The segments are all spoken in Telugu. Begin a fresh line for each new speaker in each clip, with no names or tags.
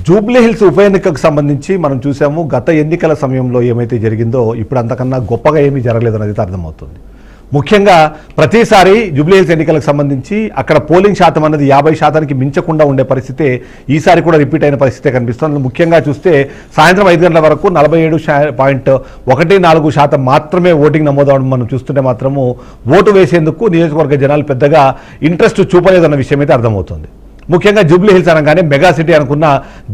జూబ్లీ హిల్స్ ఉప ఎన్నికకు సంబంధించి మనం చూసాము. గత ఎన్నికల సమయంలో ఏమైతే జరిగిందో ఇప్పుడు అంతకన్నా గొప్పగా ఏమీ జరగలేదన్నది అర్థమవుతుంది. ముఖ్యంగా ప్రతిసారి జూబ్లీ హిల్స్ ఎన్నికలకు సంబంధించి అక్కడ పోలింగ్ శాతం అన్నది 50% మించకుండా ఉండే పరిస్థితే ఈసారి కూడా రిపీట్ అయిన పరిస్థితే కనిపిస్తుంది. ముఖ్యంగా చూస్తే సాయంత్రం 5 గంటల వరకు 47.14% మాత్రమే ఓటింగ్ నమోదవడం మనం చూస్తుంటే మాత్రము ఓటు వేసేందుకు నియోజకవర్గ జనాలు పెద్దగా ఇంట్రెస్ట్ చూపలేదన్న విషయం అయితే అర్థమవుతుంది. ముఖ్యంగా జూబ్లీ హిల్స్ అనగానే మెగా సిటీ అనుకున్న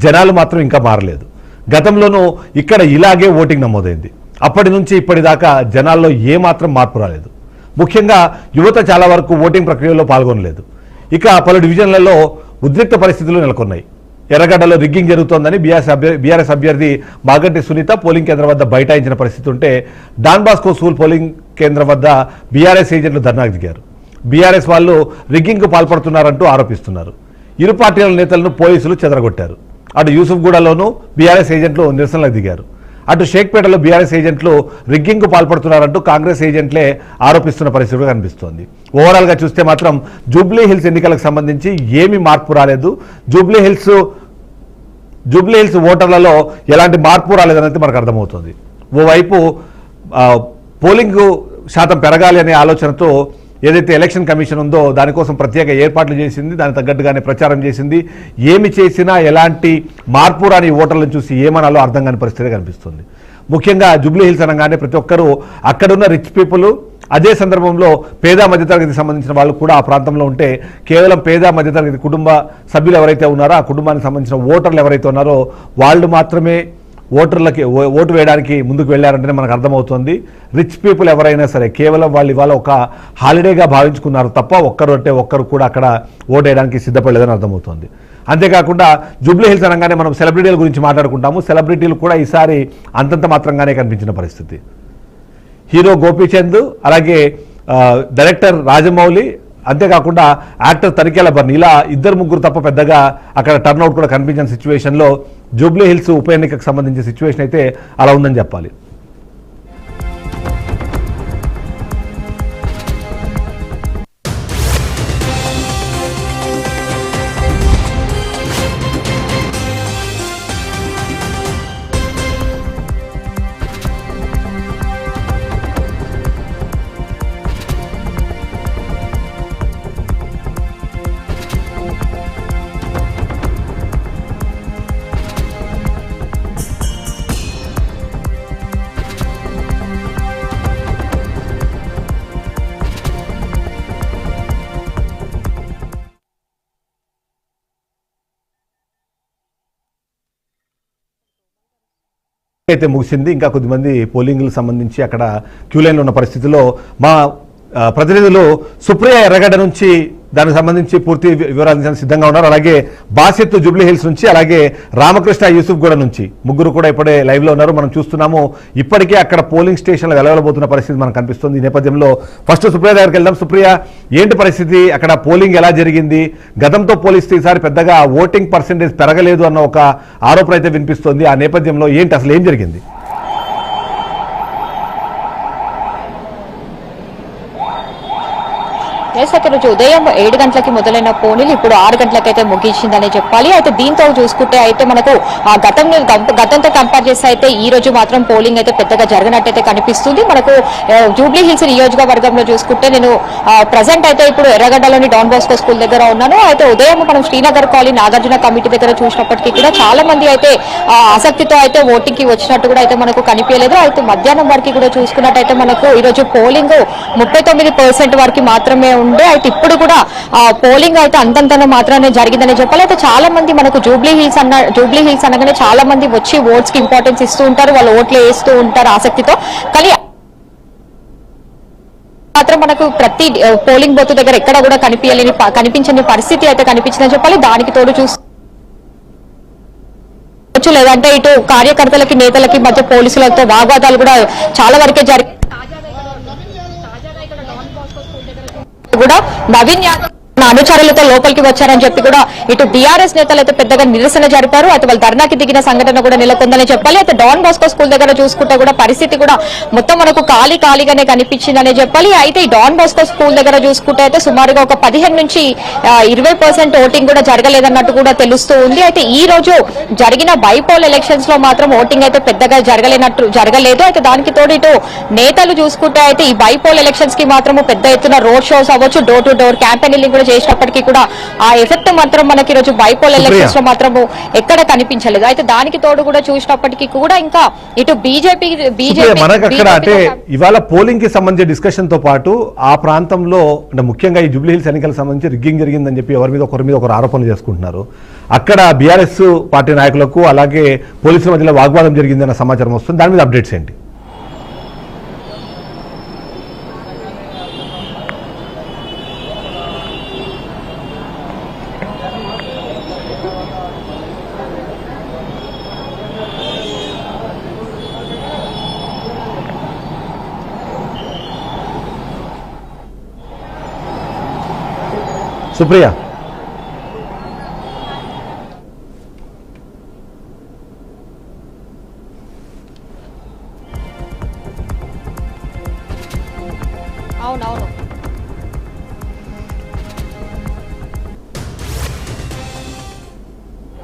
జనాలు మాత్రం ఇంకా మారలేదు. గతంలోనూ ఇక్కడ ఇలాగే ఓటింగ్ నమోదైంది. అప్పటి నుంచి ఇప్పటిదాకా జనాల్లో ఏమాత్రం మార్పు రాలేదు. ముఖ్యంగా యువత చాలా వరకు ఓటింగ్ ప్రక్రియలో పాల్గొనలేదు. ఇక పలు డివిజన్లలో ఉద్రిక్త పరిస్థితులు నెలకొన్నాయి. ఎర్రగడ్డలో రిగ్గింగ్ జరుగుతోందని బీఆర్ఎస్ అభ్యర్థి మాగంటి సునీత పోలింగ్ కేంద్రం వద్ద బైఠాయించిన పరిస్థితి ఉంటే డాన్ బాస్కో స్కూల్ పోలింగ్ కేంద్రం వద్ద బీఆర్ఎస్ ఏజెంట్లు ధర్నాకు దిగారు. బీఆర్ఎస్ వాళ్ళు రిగ్గింగ్కు పాల్పడుతున్నారంటూ ఆరోపిస్తున్నారు. ఇరు పార్టీల నేతలను పోలీసులు చెదరగొట్టారు. అటు యూసుఫ్గూడలోనూ బీఆర్ఎస్ ఏజెంట్లు నిరసనలకు దిగారు. అటు షేక్పేటలో బీఆర్ఎస్ ఏజెంట్లు రిగ్గింగ్కు పాల్పడుతున్నారంటూ కాంగ్రెస్ ఏజెంట్లే ఆరోపిస్తున్న పరిస్థితి కనిపిస్తోంది. ఓవరాల్గా చూస్తే మాత్రం జూబ్లీ హిల్స్ ఎన్నికలకు సంబంధించి ఏమీ మార్పు రాలేదు. జూబ్లీ హిల్స్ ఓటర్లలో ఎలాంటి మార్పు రాలేదనేది మనకు అర్థమవుతుంది. ఓవైపు పోలింగ్ శాతం పెరగాలి అనే ఆలోచనతో ఏదైతే ఎలక్షన్ కమిషన్ ఉందో దానికోసం ప్రత్యేక ఏర్పాట్లు చేసింది, దానికి తగ్గట్టుగానే ప్రచారం చేసింది. ఏమి చేసినా ఎలాంటి మార్పు రాని ఓటర్లను చూసి ఏమనాలో అర్థం కాని పరిస్థితి కనిపిస్తుంది. ముఖ్యంగా జూబ్లీ హిల్స్ అనగానే ప్రతి ఒక్కరూ అక్కడున్న రిచ్ పీపుల్, అదే సందర్భంలో పేద మధ్యతరగతికి సంబంధించిన వాళ్ళు కూడా ఆ ప్రాంతంలో ఉంటే కేవలం పేద మధ్యతరగతి కుటుంబ సభ్యులు ఎవరైతే ఉన్నారో ఆ కుటుంబానికి సంబంధించిన ఓటర్లు ఎవరైతే ఉన్నారో వాళ్ళు మాత్రమే ఓటు వేయడానికి ముందుకు వెళ్ళారంటేనే మనకు అర్థమవుతుంది. రిచ్ పీపుల్ ఎవరైనా సరే కేవలం వాళ్ళు ఇవాళ ఒక హాలిడేగా భావించుకున్నారు తప్ప ఒక్కరు కూడా అక్కడ ఓటు వేయడానికి సిద్ధపడలేదని అర్థమవుతుంది. అంతేకాకుండా జూబ్లీ హిల్స్ అనగానే మనం సెలబ్రిటీల గురించి మాట్లాడుకుంటాము. సెలబ్రిటీలు కూడా ఈసారి అంతంత మాత్రంగానే కనిపించిన పరిస్థితి. హీరో గోపీచంద్, అలాగే డైరెక్టర్ రాజమౌళి, అంతేకాకుండా యాక్టర్ తనిఖీల బర్ని, ఇలా 2-3 తప్ప పెద్దగా అక్కడ టర్న్అవుట్ కూడా కనిపించిన సిచ్యువేషన్లో జూబ్లీ హిల్స్ ఉప ఎన్నికకు సంబంధించిన సిచ్యువేషన్ అయితే అలా ఉందని చెప్పాలి. అయితే ముగిసింది. ఇంకా కొద్దిమంది పోలింగ్లకు సంబంధించి అక్కడ క్యూ లైన్లో ఉన్న పరిస్థితిలో మా ప్రతినిధులు సుప్రియ ఎర్రగడ్డ నుంచి దానికి సంబంధించి పూర్తి వివరాలు సిద్ధంగా ఉన్నారు. అలాగే బాసిత్ జూబ్లీ హిల్స్ నుంచి, అలాగే రామకృష్ణ యూసుఫ్గూడ నుంచి ముగ్గురు కూడా ఇప్పుడే లైవ్లో ఉన్నారు. మనం చూస్తున్నాము ఇప్పటికే అక్కడ పోలింగ్ స్టేషన్లు వెలవలబోతున్న పరిస్థితి మనకు కనిపిస్తుంది. ఈ నేపథ్యంలో ఫస్ట్ సుప్రియ దగ్గరికి వెళ్దాం. సుప్రియ, ఏంటి పరిస్థితి? అక్కడ పోలింగ్ ఎలా జరిగింది? గతంతో పోలిస్తే ఈసారి పెద్దగా ఓటింగ్ పర్సెంటేజ్ పెరగలేదు అన్న ఒక ఆరోపణ అయితే వినిపిస్తోంది. ఆ నేపథ్యంలో ఏంటి, అసలు ఏం జరిగింది?
రోజు ఉదయం 7 గంటలకి మొదలైన పోలింగ్ ఇప్పుడు 6 గంటలకైతే ముగించిందని చెప్పాలి. అయితే దీంతో చూసుకుంటే అయితే మనకు గతంతో కంపేర్ చేస్తే అయితే ఈ రోజు మాత్రం పోలింగ్ అయితే పెద్దగా జరగనట్టయితే కనిపిస్తుంది. మనకు జూబ్లీ హిల్స్ నియోజకవర్గంలో చూసుకుంటే నేను ప్రజెంట్ అయితే ఇప్పుడు ఎర్రగడ్డలోని డాన్ బాస్కో స్కూల్ దగ్గర ఉన్నాను. అయితే ఉదయం మనం శ్రీనగర్ కాలనీ నాగార్జున కమిటీ దగ్గర చూసినప్పటికీ కూడా చాలా మంది అయితే ఆసక్తితో అయితే ఓటింగ్ కి వచ్చినట్టు కూడా అయితే మనకు కనిపించలేదు. అయితే మధ్యాహ్నం వరకు కూడా చూసుకున్నట్టయితే మనకు ఈ రోజు పోలింగ్ 39% వరకు మాత్రమే ఉండే. అయితే ఇప్పుడు కూడా పోలింగ్ అయితే అంతంతలో మాత్రమే జరిగిందని చెప్పాలి. అయితే చాలా మంది మనకు జూబ్లీ హిల్స్ అనగానే చాలా మంది వచ్చి ఓట్స్ కి ఇంపార్టెన్స్ ఇస్తూ ఉంటారు, వాళ్ళు ఓట్లు వేస్తూ ఉంటారు ఆసక్తితో. కానీ మాత్రం మనకు ప్రతి పోలింగ్ బూత్ దగ్గర ఎక్కడ కూడా కనిపించని పరిస్థితి అయితే కనిపించిందని చెప్పాలి. దానికి తోడు చూస్తూ లేదంటే ఇటు కార్యకర్తలకి నేతలకి మధ్య పోలీసులతో వాగ్వాదాలు కూడా చాలా వరకే జరిగాయి. కూడా నవీన్ యాదవ్ అనుచరులతో లోపలికి వచ్చారని చెప్పి కూడా ఇటు బీఆర్ఎస్ నేతలు అయితే పెద్దగా నిరసన జరిపారు. అయితే వాళ్ళు ధర్నాకి దిగిన సంఘటన కూడా నెలకొందని చెప్పాలి. అయితే డాన్ బాస్కో స్కూల్ దగ్గర చూసుకుంటే కూడా పరిస్థితి కూడా మొత్తం మనకు ఖాళీగానే కనిపించిందనే చెప్పాలి. అయితే ఈ డాన్ బాస్కో స్కూల్ దగ్గర చూసుకుంటే అయితే సుమారుగా ఒక 15 నుంచి 20% ఓటింగ్ కూడా జరగలేదన్నట్టు కూడా తెలుస్తూ ఉంది. అయితే ఈ రోజు జరిగిన బైపోల్ ఎలక్షన్స్ లో మాత్రం ఓటింగ్ అయితే పెద్దగా జరగలేదు. అయితే దానికి తోడు ఇటు నేతలు చూసుకుంటే అయితే ఈ బైపోల్ ఎలక్షన్స్ కి మాత్రం పెద్ద ఎత్తున రోడ్ షోస్ అవ్వచ్చు, డోర్ టు డోర్ క్యాంపెయినింగ్ కూడా చేసినప్పటికీ కూడా ఆ ఎఫెక్ట్ మాత్రం మనకి ఈ రోజు బైపోల్ ఎలక్షన్స్ లో మాత్రం ఎక్కడ కనిపించలేదు. అయితే దానికి తోడు కూడా చూసినప్పటికీ కూడా ఇంకా ఇటు బీజేపీ
మనకు అక్కడ అంటే ఇవాళ పోలింగ్ కి సంబంధించిన డిస్కషన్ తో పాటు ఆ ప్రాంతంలో అంటే ముఖ్యంగా ఈ జూబ్లీ హిల్స్ ఎన్నికలకు సంబంధించి రిగ్గింగ్ జరిగిందని చెప్పి ఒకరి మీద ఒకరు ఆరోపణలు చేసుకుంటున్నారు. అక్కడ బీఆర్ఎస్ పార్టీ నాయకులకు అలాగే పోలీసుల మధ్యలో వాగ్వాదం జరిగిందన్న సమాచారం వస్తుంది. దాని మీద అప్డేట్స్ ఏంటి? సుప్రియ,
అవునవును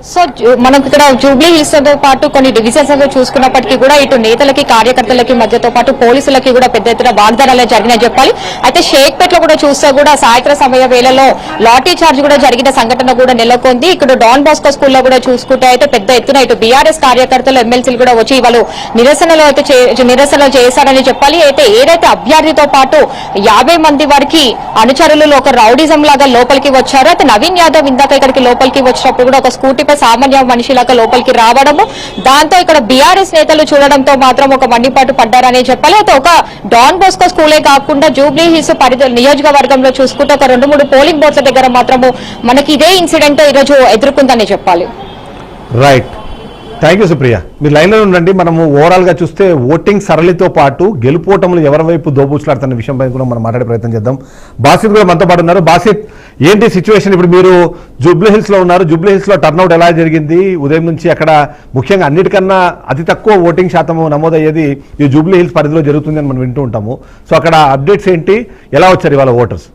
సో మనం ఇక్కడ జూబ్లీ హిల్స్ తో పాటు కొన్ని డివిజన్స్ చూసుకున్నప్పటికీ కూడా ఇటు నేతలకి కార్యకర్తలకి మధ్యతో పాటు పోలీసులకి కూడా పెద్ద ఎత్తున వాగ్దానాలు జరిగినాయి చెప్పాలి. అయితే షేక్పేట్ లో కూడా చూస్తే కూడా సాయంత్రం సమయ వేళలో లాఠీ చార్జ్ కూడా జరిగిన సంఘటన కూడా నెలకొంది. ఇక్కడ డాన్ బాస్కో స్కూల్లో కూడా చూసుకుంటే అయితే పెద్ద ఎత్తున ఇటు బీఆర్ఎస్ కార్యకర్తలు ఎమ్మెల్సీలు కూడా వచ్చి వాళ్ళు నిరసనలు చేశారని చెప్పాలి. అయితే ఏదైతే అభ్యర్థితో పాటు 50 మంది వారికి అనుచరులు ఒక రౌడిజం లాగా లోపలికి వచ్చారు. అయితే నవీన్ యాదవ్ ఇందాక ఇక్కడికి లోపలికి వచ్చినప్పుడు కూడా ఒక స్కూటీపై సామాన్య మనిషిలాగా లోపలికి రావడము, దాంతో ఇక్కడ బీఆర్ఎస్ నేతలు చూడడంతో మాత్రం ఒక మండిపాటు పడ్డారనే చెప్పాలి. అయితే ఒక డాన్ బాస్కో స్కూలే కాకుండా జూబ్లీ హిల్స్ నియోజకవర్గంలో చూసుకుంటే ఒక 2-3 పోలింగ్ బూత్ల దగ్గర మాత్రము మనకి ఇదే ఇన్సిడెంట్ ఈరోజు ఎదుర్కొందని చెప్పాలి.
Right, thank you Supriya. మీరు లైన్లో ఉండండి. మనము ఓవరాల్ గా చూస్తే ఓటింగ్ సరళితో పాటు గెలుపోటములు ఎవరి వైపు దోబూచులాడుతున్న విషయంపై కూడా మనం మాట్లాడే ప్రయత్నం చేద్దాం. బాసిత్ కూడా మనతో పాటు ఉన్నారు. బాసిత్, ఏంటి సిచ్యువేషన్? ఇప్పుడు మీరు జూబ్లీ హిల్స్ లో ఉన్నారు. జూబ్లీ హిల్స్ లో టర్న్అవుట్ ఎలా జరిగింది? ఉదయం నుంచి అక్కడ ముఖ్యంగా అన్నిటికన్నా అతి తక్కువ ఓటింగ్ శాతం నమోదయ్యేది ఈ జూబ్లీ హిల్స్ పరిధిలో జరుగుతుంది అని మనం వింటూ ఉంటాము. సో అక్కడ అప్డేట్స్ ఏంటి? ఎలా వచ్చారు ఇవాళ ఓటర్స్?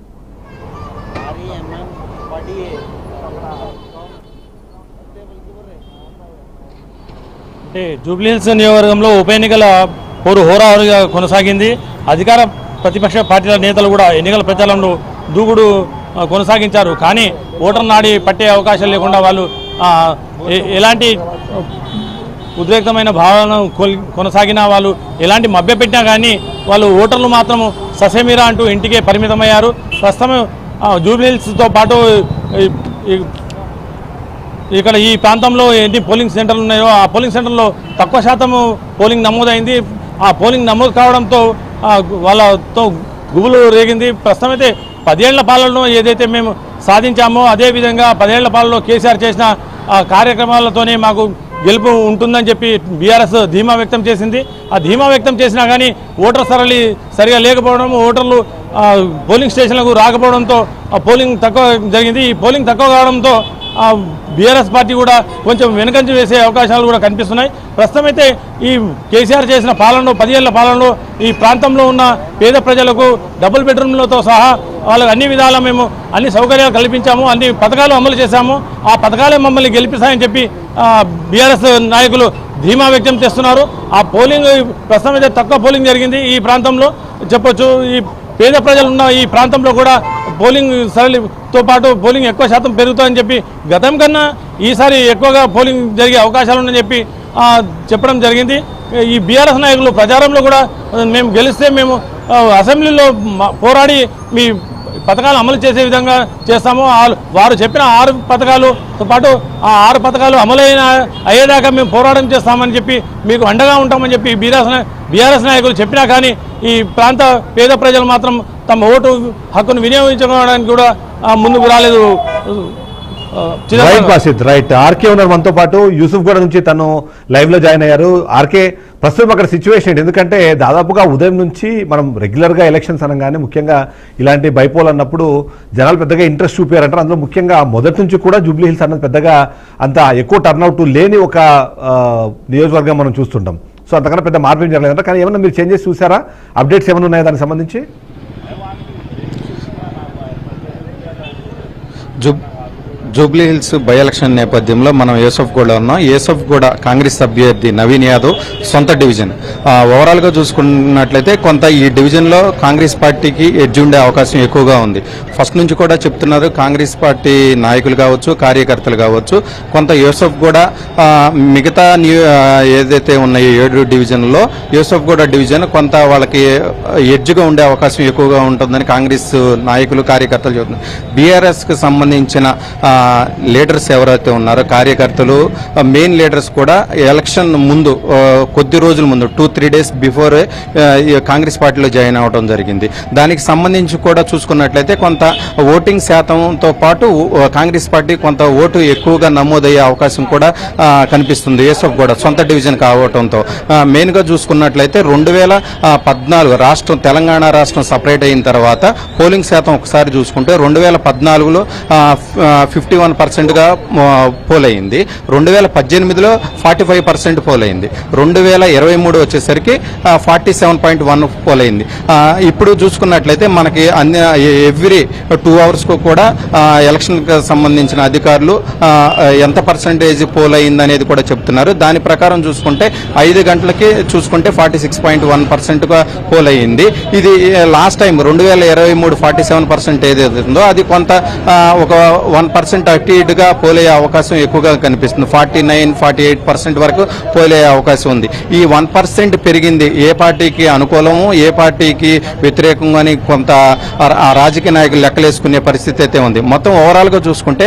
అంటే జూబ్లీహిల్స్ నియోజకవర్గంలో ఉప ఎన్నికల పోరు హోరాహోరీగా కొనసాగింది. అధికార ప్రతిపక్ష పార్టీల నేతలు కూడా ఎన్నికల ప్రచారంలో దూకుడు కొనసాగించారు. కానీ ఓటర్ నాడి పట్టే అవకాశం లేకుండా వాళ్ళు ఎలాంటి ఉద్రేక్తమైన భావన కొనసాగినా, వాళ్ళు ఎలాంటి మభ్యపెట్టినా కానీ వాళ్ళు ఓటర్లు మాత్రం ససేమిరా అంటూ ఇంటికే పరిమితమయ్యారు. ప్రస్తుతం జూబ్లీహిల్స్తో పాటు ఇక్కడ ఈ ప్రాంతంలో ఏంటి పోలింగ్ సెంటర్లు ఉన్నాయో ఆ పోలింగ్ సెంటర్లో తక్కువ శాతం పోలింగ్ నమోదైంది. ఆ పోలింగ్ నమోదు కావడంతో వాళ్ళతో గుబులు రేగింది. ప్రస్తుతం అయితే 10 ఏళ్ల పాలనలో ఏదైతే మేము సాధించామో అదేవిధంగా 10 ఏళ్ల పాలనలో కేసీఆర్ చేసిన కార్యక్రమాలతోనే మాకు గెలుపు ఉంటుందని చెప్పి బీఆర్ఎస్ ధీమా వ్యక్తం చేసింది. ఆ ధీమా వ్యక్తం చేసినా కానీ ఓటర్ సరళి సరిగా లేకపోవడం, ఓటర్లు పోలింగ్ స్టేషన్లకు రాకపోవడంతో పోలింగ్ తక్కువ జరిగింది. ఈ పోలింగ్ తక్కువ కావడంతో బీఆర్ఎస్ పార్టీ కూడా కొంచెం వెనుకంజ వేసే అవకాశాలు కూడా కనిపిస్తున్నాయి. ప్రస్తుతం అయితే ఈ కేసీఆర్ చేసిన పాలనలో 10 ఏళ్ల పాలనలో ఈ ప్రాంతంలో ఉన్న పేద ప్రజలకు డబుల్ బెడ్రూమ్లతో సహా వాళ్ళకి అన్ని విధాలా మేము అన్ని సౌకర్యాలు కల్పించాము, అన్ని పథకాలు అమలు చేశాము. ఆ పథకాలే మమ్మల్ని గెలిపిస్తాయని చెప్పి బీఆర్ఎస్ నాయకులు ధీమా వ్యక్తం చేస్తున్నారు. ఆ పోలింగ్ ప్రస్తుతం అయితే తక్కువ పోలింగ్ జరిగింది ఈ ప్రాంతంలో చెప్పొచ్చు. ఈ పేద ప్రజలు ఉన్న ఈ ప్రాంతంలో కూడా పోలింగ్ సరళితో పాటు పోలింగ్ ఎక్కువ శాతం పెరుగుతుందని చెప్పి గతం కన్నా ఈసారి ఎక్కువగా పోలింగ్ జరిగే అవకాశాలు ఉన్నాయని చెప్పి చెప్పడం జరిగింది. ఈ బీఆర్ఎస్ నాయకులు ప్రచారంలో కూడా మేము గెలిస్తే మేము అసెంబ్లీలో పోరాడి మీ పథకాలు అమలు చేసే విధంగా చేస్తాము, వారు చెప్పిన 6 పథకాలతో పాటు ఆ 6 పథకాలు అయ్యేదాకా మేము పోరాటం చేస్తామని చెప్పి మీకు అండగా ఉంటామని చెప్పి బీఆర్ఎస్ నాయకులు చెప్పినా కానీ ఈ ప్రాంత పేద ప్రజలు మాత్రం తమ ఓటు హక్కును వినియోగించుకోవడానికి కూడా ముందుకు రాలేదు
రైట్ బాసిత్, రైట్. ఆర్కే ఉన్నారు మనతో పాటు. యూసుఫ్ గూడ నుంచి తను లైవ్ లో జాయిన్ అయ్యారు. ఆర్కే, ప్రస్తుతం అక్కడ సిచ్యువేషన్ ఏంటి? ఎందుకంటే దాదాపుగా ఉదయం నుంచి మనం రెగ్యులర్ గా ఎలక్షన్స్ అనగానే ముఖ్యంగా ఇలాంటి బైపోల్ అన్నప్పుడు జనాలు పెద్దగా ఇంట్రెస్ట్ చూపారంటారు. అందులో ముఖ్యంగా మొదటి నుంచి కూడా జూబ్లీ హిల్స్ అన్నది పెద్దగా అంత ఎక్కువ టర్న్అవుట్ లేని ఒక నియోజకవర్గం మనం చూస్తుంటాం. సో అంతకన్నా పెద్ద మార్పు ఏం జరగలేదంట. కానీ ఏమన్నా మీరు చేంజెస్ చూసారా? అప్డేట్స్ ఏమైనా ఉన్నాయా దానికి సంబంధించి?
జూబ్లీ హిల్స్ బై ఎలక్షన్ నేపథ్యంలో మనం యూసఫ్ గూడ ఉన్నాం. యూసఫ్ గూడ కాంగ్రెస్ అభ్యర్థి నవీన్ యాదవ్ సొంత డివిజన్. ఓవరాల్ గా చూసుకున్నట్లయితే కొంత ఈ డివిజన్ లో కాంగ్రెస్ పార్టీకి ఎడ్జ్ ఉండే అవకాశం ఎక్కువగా ఉంది. ఫస్ట్ నుంచి కూడా చెప్తున్నారు కాంగ్రెస్ పార్టీ నాయకులు కావచ్చు, కార్యకర్తలు కావచ్చు, కొంత యూసఫ్ గూడ మిగతా ఏదైతే ఉన్నాయో 7 డివిజన్లో యూసఫ్ గూడ డివిజన్ కొంత వాళ్ళకి ఎడ్జ్గా ఉండే అవకాశం ఎక్కువగా ఉంటుందని కాంగ్రెస్ నాయకులు, కార్యకర్తలు చెబుతున్నారు. బీఆర్ఎస్ కి సంబంధించిన లీడర్స్ ఎవరైతే ఉన్నారో కార్యకర్తలు, మెయిన్ లీడర్స్ కూడా ఎలక్షన్ ముందు కొద్ది రోజుల ముందు 2-3 డేస్ బిఫోర్ కాంగ్రెస్ పార్టీలో జాయిన్ అవడం జరిగింది. దానికి సంబంధించి కూడా చూసుకున్నట్లయితే కొంత ఓటింగ్ శాతంతో పాటు కాంగ్రెస్ పార్టీ కొంత ఓటు ఎక్కువగా నమోదయ్యే అవకాశం కూడా కనిపిస్తుంది. యూసఫ్ గూడ సొంత డివిజన్ కావడంతో మెయిన్ గా చూసుకున్నట్లయితే 2014 రాష్ట్రం తెలంగాణ రాష్ట్రం సపరేట్ అయిన తర్వాత పోలింగ్ శాతం ఒకసారి చూసుకుంటే 2014లో 51% గా పోల్ అయింది. 2018లో 45% పోల్ అయింది. 2023 వచ్చేసరికి 47.1 పోల్ అయింది. ఇప్పుడు చూసుకున్నట్లయితే మనకి అన్ని ఎవ్రీ 2 అవర్స్ కు కూడా ఎలక్షన్ కి సంబంధించిన అధికారులు ఎంత పర్సెంటేజ్ పోల్ అయింది అనేది కూడా చెప్తున్నారు. దాని ప్రకారం చూసుకుంటే 5 గంటలకి చూసుకుంటే 46.1% గా పోల్ అయింది. ఇది లాస్ట్ టైం 2023 47% ఏదైతే ఉందో అది కొంత ఒక 1% అటు ఇటుగా పోలయ్యే అవకాశం ఎక్కువగా కనిపిస్తుంది. 49-48% వరకు పోలయ్యే అవకాశం ఉంది. ఈ 1% పెరిగింది ఏ పార్టీకి అనుకూలము, ఏ పార్టీకి వ్యతిరేకంగా అని కొంత రాజకీయ నాయకులు లెక్కలేసుకునే పరిస్థితి అయితే ఉంది. మొత్తం ఓవరాల్ గా చూసుకుంటే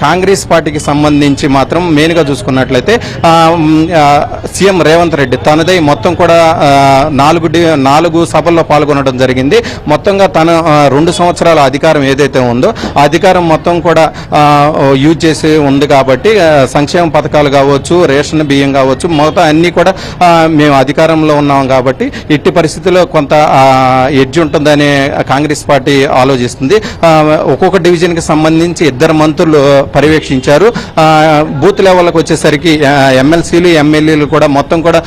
కాంగ్రెస్ పార్టీకి సంబంధించి మాత్రం మెయిన్ గా చూసుకున్నట్లయితే సీఎం రేవంత్ రెడ్డి తనదై మొత్తం కూడా 4 సభల్లో పాల్గొనడం జరిగింది. మొత్తంగా తన 2 సంవత్సరాల అధికారం ఏదైతే ఉందో ఆ అధికారం మొత్తం కూడా యూజ్ చేసి ఉంది కాబట్టి సంక్షేమ పథకాలు కావచ్చు, రేషన్ బియ్యం కావచ్చు, మొత్తం అన్ని కూడా మేము అధికారంలో ఉన్నాం కాబట్టి ఎట్టి పరిస్థితుల్లో కొంత ఎడ్జ్ ఉంటుందని కాంగ్రెస్ పార్టీ ఆలోచిస్తుంది. ఒక్కొక్క డివిజన్ కి సంబంధించి 2 మంత్రులు పర్యవేక్షించారు. బూత్ లెవెల్కి వచ్చేసరికి ఎమ్మెల్సీలు, ఎమ్మెల్యేలు కూడా మొత్తం కూడా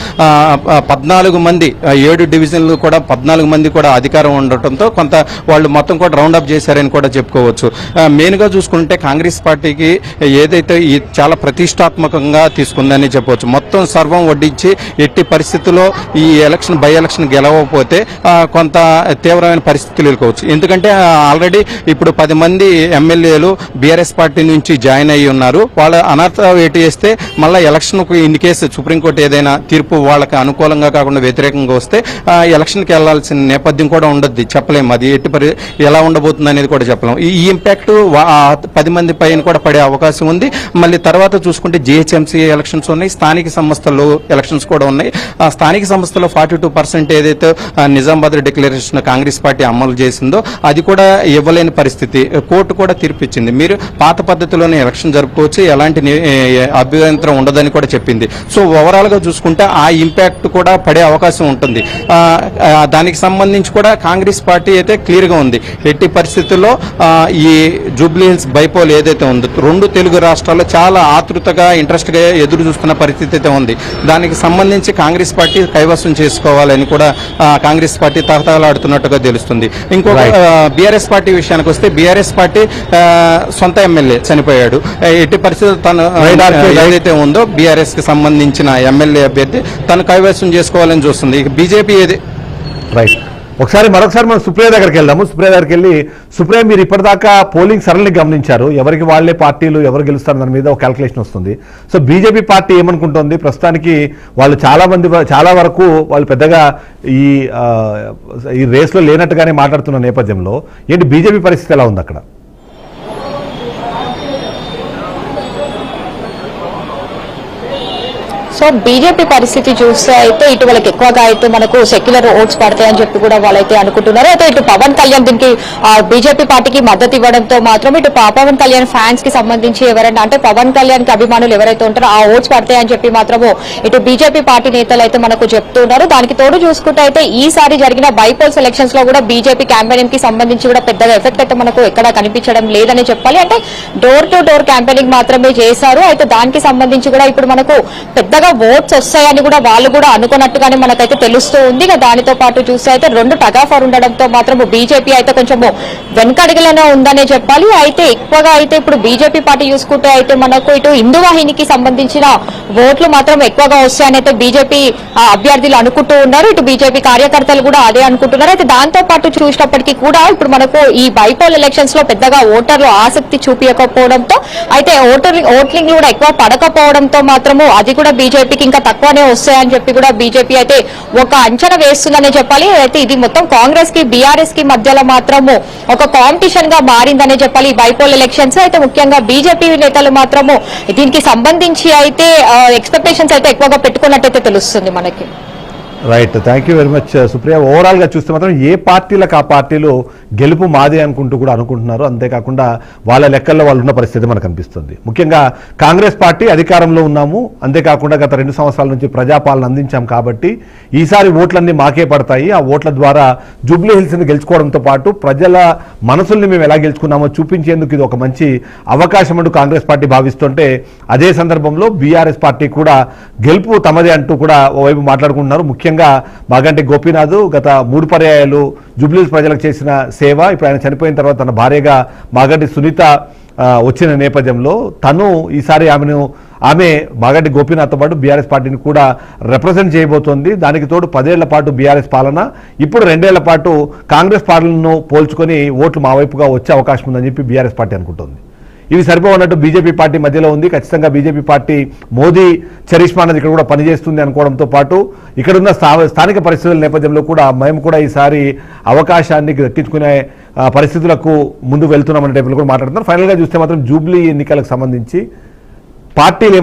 14 మంది 7 డివిజన్లు కూడా 14 మంది కూడా అధికారం ఉండటంతో కొంత వాళ్ళు మొత్తం కూడా రౌండ్ అప్ చేశారని కూడా చెప్పుకోవచ్చు. మెయిన్ గా చూసుకుంటే కాంగ్రెస్ పార్టీకి ఏదైతే ఈ చాలా ప్రతిష్టాత్మకంగా తీసుకుందని చెప్పవచ్చు. మొత్తం సర్వం వడ్డించి ఎట్టి పరిస్థితుల్లో ఈ ఎలక్షన్ బై ఎలక్షన్ గెలవకపోతే కొంత తీవ్రమైన పరిస్థితులు ఎదుర్కోవచ్చు. ఎందుకంటే ఆల్రెడీ ఇప్పుడు 10 మంది ఎమ్మెల్యేలు బీఆర్ఎస్ పార్టీ నుంచి జాయిన్ అయ్యి ఉన్నారు. వాళ్ళ అనర్హత వేటు చేస్తే మళ్ళీ ఎలక్షన్ ఇన్ కేసు సుప్రీంకోర్టు ఏదైనా తీర్పు వాళ్ళకి అనుకూలంగా కాకుండా వ్యతిరేకంగా వస్తే ఎలక్షన్ కి వెళ్లాల్సిన నేపథ్యం కూడా ఉండద్ది. చెప్పలేము అది ఎలా ఉండబోతుంది అనేది కూడా చెప్పలేము. ఈ ఇంపాక్ట్ 10 మంది పైన కూడా పడే అవకాశం ఉంది. మళ్ళీ తర్వాత చూసుకుంటే జిహెచ్ఎంసీ ఎలక్షన్స్ ఉన్నాయి, స్థానిక సంస్థలు ఎలక్షన్స్ కూడా ఉన్నాయి. ఆ స్థానిక సంస్థలో 42% ఏదైతే నిజామాబాద్ డిక్లరేషన్ కాంగ్రెస్ పార్టీ అమలు చేసిందో అది కూడా ఇవ్వలేని పరిస్థితి. కోర్టు కూడా తీర్పు ఇచ్చింది. మీరు పాత పద్ధతిలోనే ఎలక్షన్ జరుపుకోవచ్చు, ఎలాంటి అభ్యంతరం ఉండదని కూడా చెప్పింది. సో ఓవరాల్ గా చూసుకుంటే ఆ ఇంపాక్ట్ కూడా పడే అవకాశం ఉంటుంది. దానికి సంబంధించి కూడా కాంగ్రెస్ పార్టీ అయితే క్లియర్ గా ఉంది. ఎట్టి పరిస్థితుల్లో ఈ జూబ్లీ హిల్స్ బైపోల్ ఏదైతే ఉందో 2 తెలుగు రాష్ట్రాల్లో చాలా ఆతృతగా ఇంట్రెస్ట్ గా ఎదురు చూస్తున్న పరిస్థితి అయితే ఉంది. దానికి సంబంధించి కాంగ్రెస్ పార్టీ కైవసం చేసుకోవాలని కూడా కాంగ్రెస్ పార్టీ తహతహలాడుతున్నట్టుగా తెలుస్తుంది. ఇంకొక బీఆర్ఎస్ పార్టీ విషయానికి వస్తే బీఆర్ఎస్ పార్టీ సొంత ఎమ్మెల్యే చనిపోయాడు. ఎట్టి పరిస్థితుల్లో తను ఏదైతే ఉందో బీఆర్ఎస్ కి సంబంధించిన ఎమ్మెల్యే అభ్యర్థి తను కైవసం చేసుకోవాలని చూస్తుంది. ఇక బీజేపీ ఏది
రైట్. మరొకసారి మనం సుప్రియ దగ్గరికి వెళ్దాము. సుప్రియ దగ్గరికి వెళ్ళి, సుప్రియ మీరు ఇప్పటిదాకా పోలింగ్ సరళిని గమనించారు. ఎవరికి వాళ్లే పార్టీలు ఎవరు గెలుస్తారు దాని మీద ఒక క్యాల్కులేషన్ వస్తుంది. సో బీజేపీ పార్టీ ఏమనుకుంటుంది? ప్రస్తుతానికి వాళ్ళు చాలా వరకు వాళ్ళు పెద్దగా ఈ రేస్లో లేనట్టుగానే మాట్లాడుతున్న నేపథ్యంలో ఏంటి బీజేపీ పరిస్థితి ఎలా ఉంది అక్కడ?
సో బీజేపీ పరిస్థితి చూస్తే అయితే ఇటు వాళ్ళకి ఎక్కువగా అయితే మనకు సెక్యులర్ ఓట్స్ పడతాయని చెప్పి కూడా వాళ్ళైతే అనుకుంటున్నారు. అయితే ఇటు పవన్ కళ్యాణ్ దీనికి బీజేపీ పార్టీకి మద్దతు ఇవ్వడంతో మాత్రం ఇటు పవన్ కళ్యాణ్ ఫ్యాన్స్ కి సంబంధించి ఎవరైనా అంటే పవన్ కళ్యాణ్ కి అభిమానులు ఎవరైతే ఉంటారో ఆ ఓట్స్ పడతాయని చెప్పి మాత్రము ఇటు బీజేపీ పార్టీ నేతలు అయితే మనకు చెప్తున్నారు. దానికి తోడు చూసుకుంటే అయితే ఈసారి జరిగిన బైపోల్స్ ఎలక్షన్స్ లో కూడా బీజేపీ క్యాంపెయినింగ్ కి సంబంధించి కూడా పెద్దగా ఎఫెక్ట్ అయితే మనకు ఎక్కడ కనిపించడం లేదని చెప్పాలి. అంటే డోర్ టు డోర్ క్యాంపెయినింగ్ మాత్రమే చేశారు. అయితే దానికి సంబంధించి కూడా ఇప్పుడు మనకు పెద్దగా ఓట్స్ వస్తాయని కూడా వాళ్ళు కూడా అనుకున్నట్టుగానే మనకైతే తెలుస్తూ ఉంది. దానితో పాటు చూస్తే అయితే రెండు టగాఫర్ ఉండడంతో మాత్రం బీజేపీ అయితే కొంచెము వెనకడుగులోనే ఉందనే చెప్పాలి. అయితే ఎక్కువగా అయితే ఇప్పుడు బీజేపీ పార్టీ చూసుకుంటే అయితే మనకు ఇటు హిందూ వాహినికి సంబంధించిన ఓట్లు మాత్రం ఎక్కువగా వస్తాయని అయితే బీజేపీ అభ్యర్థులు అనుకుంటూ ఉన్నారు. ఇటు బీజేపీ కార్యకర్తలు కూడా అదే అనుకుంటున్నారు. అయితే దాంతో పాటు చూసినప్పటికీ కూడా ఇప్పుడు మనకు ఈ బైపోల్ ఎలక్షన్స్ లో పెద్దగా ఓటర్లు ఆసక్తి చూపించకపోవడంతో అయితే ఓట్లింగ్ కూడా ఎక్కువ పడకపోవడంతో మాత్రము అది కూడా బీజేపీకి ఇంకా తక్కువనే వస్తాయని చెప్పి కూడా బీజేపీ అయితే ఒక అంచనా వేస్తుందనే చెప్పాలి. అయితే ఇది మొత్తం కాంగ్రెస్ కి బీఆర్ఎస్ కి మధ్యలో మాత్రము ఒక కాంపిటీషన్ గా మారిందనే చెప్పాలి ఈ బైపోల్ ఎలక్షన్స్. అయితే ముఖ్యంగా బీజేపీ నేతలు మాత్రము దీనికి సంబంధించి అయితే ఎక్స్పెక్టేషన్స్ అయితే ఎక్కువగా పెట్టుకున్నట్టయితే తెలుస్తుంది మనకి.
Right, thank you very much Supriya. ఓవరాల్గా చూస్తే మాత్రం ఏ పార్టీలకు ఆ పార్టీలు గెలుపు మాదే అనుకుంటూ కూడా అనుకుంటున్నారు. అంతేకాకుండా వాళ్ళ లెక్కల్లో వాళ్ళు ఉన్న పరిస్థితి మనకు కనిపిస్తుంది. ముఖ్యంగా కాంగ్రెస్ పార్టీ అధికారంలో ఉన్నాము, అంతేకాకుండా గత 2 సంవత్సరాల నుంచి ప్రజాపాలన అందించాం కాబట్టి ఈసారి ఓట్లన్నీ మాకే పడతాయి. ఆ ఓట్ల ద్వారా జూబ్లీ హిల్స్ని గెలుచుకోవడంతో పాటు ప్రజల మనసుల్ని మేము ఎలా గెలుచుకున్నామో చూపించేందుకు ఇది ఒక మంచి అవకాశం అంటూ కాంగ్రెస్ పార్టీ భావిస్తుంటే, అదే సందర్భంలో బీఆర్ఎస్ పార్టీ కూడా గెలుపు తమదే అంటూ కూడా ఓవైపు మాట్లాడుకుంటున్నారు. ముఖ్యంగా మాగంటి గోపీనాథ్ గత 3 పర్యాయాలు జూబ్లీహిల్స్ ప్రజలకు చేసిన సేవ, ఇప్పుడు ఆయన చనిపోయిన తర్వాత తన భార్యగా మాగంటి సునీత వచ్చిన నేపథ్యంలో తను ఈసారి ఆమె మాగంటి గోపీనాథ్తో పాటు బీఆర్ఎస్ పార్టీని కూడా రిప్రజెంట్ చేయబోతోంది. దానికి తోడు 10 ఏళ్ల పాటు బీఆర్ఎస్ పాలన, ఇప్పుడు 2 ఏళ్ల పాటు కాంగ్రెస్ పాలనను పోల్చుకొని ఓట్లు మా వైపుగా వచ్చే అవకాశం ఉందని చెప్పి బీఆర్ఎస్ పార్టీ అనుకుంటుంది. ఇవి సరిపోవన్నట్టు బీజేపీ పార్టీ మధ్యలో ఉంది. ఖచ్చితంగా బీజేపీ పార్టీ మోదీ చరిష్మా అన్నది ఇక్కడ కూడా పనిచేస్తుంది అనుకోవడంతో పాటు ఇక్కడున్న స్థానిక పరిస్థితుల నేపథ్యంలో కూడా మేము కూడా ఈసారి అవకాశాన్ని దక్కించుకునే పరిస్థితులకు ముందు వెళ్తున్నామనే టైపులో కూడా మాట్లాడుతున్నారు. ఫైనల్గా చూస్తే మాత్రం జూబ్లీ ఎన్నికలకు సంబంధించి పార్టీలు